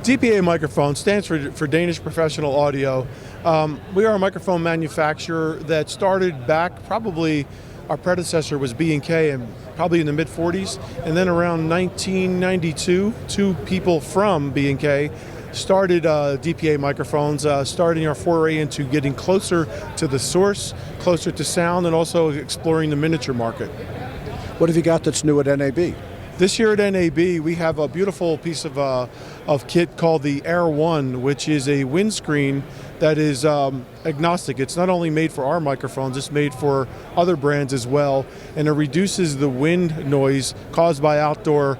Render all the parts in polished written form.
DPA Microphone stands for Danish Professional Audio. We are a microphone manufacturer that started back, probably our predecessor was B&K, and probably in the mid-40s, and then around 1992, two people from B&K started DPA microphones, starting our foray into getting closer to the source, closer to sound, and also exploring the miniature market. What have you got that's new at NAB? This year at NAB, we have a beautiful piece of kit called the Air One, which is a windscreen that is agnostic. It's not only made for our microphones, it's made for other brands as well, and it reduces the wind noise caused by outdoor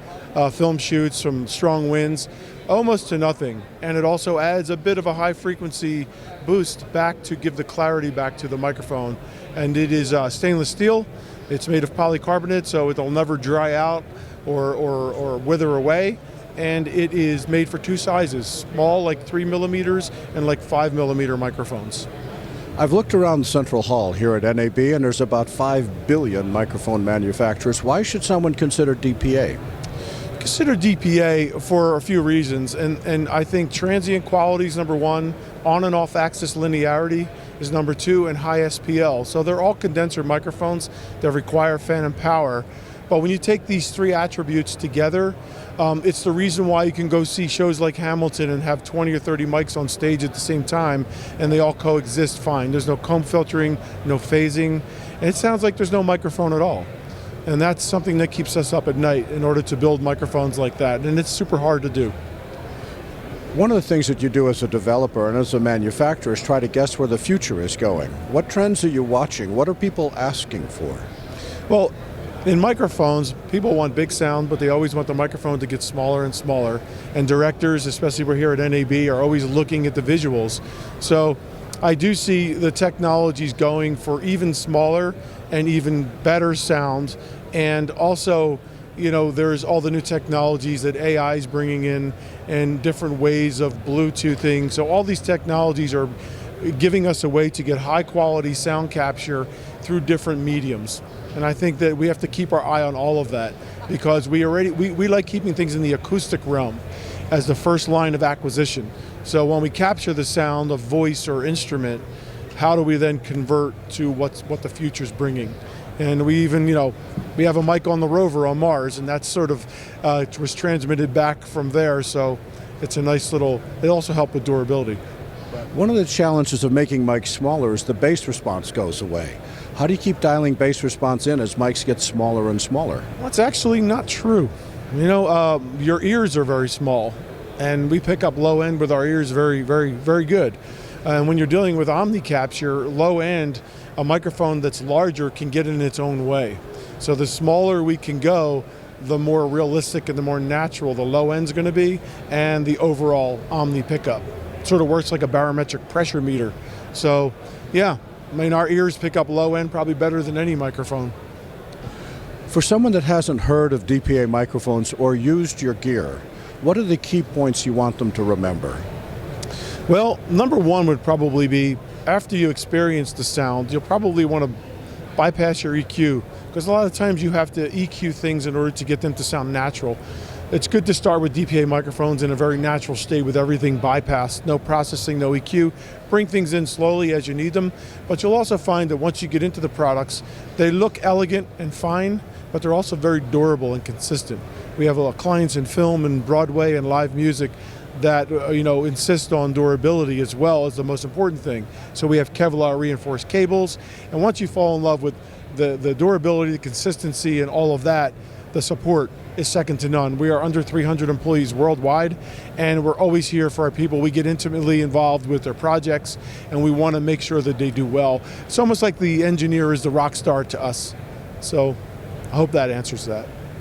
film shoots from strong winds almost to nothing. And it also adds a bit of a high frequency boost back to give the clarity back to the microphone. And it is stainless steel. It's made of polycarbonate, so it'll never dry out or wither away, and it is made for two sizes, small like 3 millimeters and like 5 millimeter microphones. I've looked around Central Hall here at NAB, and there's about 5 billion microphone manufacturers. Why should someone consider DPA? Consider DPA for a few reasons, and I think transient quality is number one, on and off axis linearity is number two, and high SPL. So they're all condenser microphones that require phantom power. But when you take these three attributes together, it's the reason why you can go see shows like Hamilton and have 20 or 30 mics on stage at the same time, and they all coexist fine. There's no comb filtering, no phasing, and it sounds like there's no microphone at all. And that's something that keeps us up at night in order to build microphones like that, and it's super hard to do. One of the things that you do as a developer and as a manufacturer is try to guess where the future is going. What trends are you watching? What are people asking for? Well, in microphones, people want big sound, but they always want the microphone to get smaller and smaller. And directors, especially we're here at NAB, are always looking at the visuals. So I do see the technologies going for even smaller and even better sound. And also, you know, there's all the new technologies that AI is bringing in and different ways of Bluetoothing. So all these technologies are giving us a way to get high quality sound capture through different mediums. And I think that we have to keep our eye on all of that, because we like keeping things in the acoustic realm as the first line of acquisition. So when we capture the sound of voice or instrument, how do we then convert to what the future's bringing? And we even, you know, we have a mic on the rover on Mars, and that's sort of was transmitted back from there. So it's a nice little, it also helped with durability. One of the challenges of making mics smaller is the bass response goes away. How do you keep dialing bass response in as mics get smaller and smaller? Well, it's actually not true. You know, your ears are very small, and we pick up low end with our ears very, very, very good. And when you're dealing with Omni capture, low end, a microphone that's larger can get in its own way. So the smaller we can go, the more realistic and the more natural the low end's going to be, and the overall Omni pickup. It sort of works like a barometric pressure meter. So, yeah. I mean, our ears pick up low end probably better than any microphone. For someone that hasn't heard of DPA microphones or used your gear, what are the key points you want them to remember? Well, number one would probably be, after you experience the sound, you'll probably want to bypass your EQ, because a lot of times you have to EQ things in order to get them to sound natural. It's good to start with DPA microphones in a very natural state with everything bypassed, no processing, no EQ. Bring things in slowly as you need them, but you'll also find that once you get into the products, they look elegant and fine, but they're also very durable and consistent. We have clients in film and Broadway and live music that insist on durability as well as the most important thing. So we have Kevlar reinforced cables, and once you fall in love with the durability, the consistency, and all of that, the support is second to none. We are under 300 employees worldwide, and we're always here for our people. We get intimately involved with their projects, and we want to make sure that they do well. It's almost like the engineer is the rock star to us. So I hope that answers that.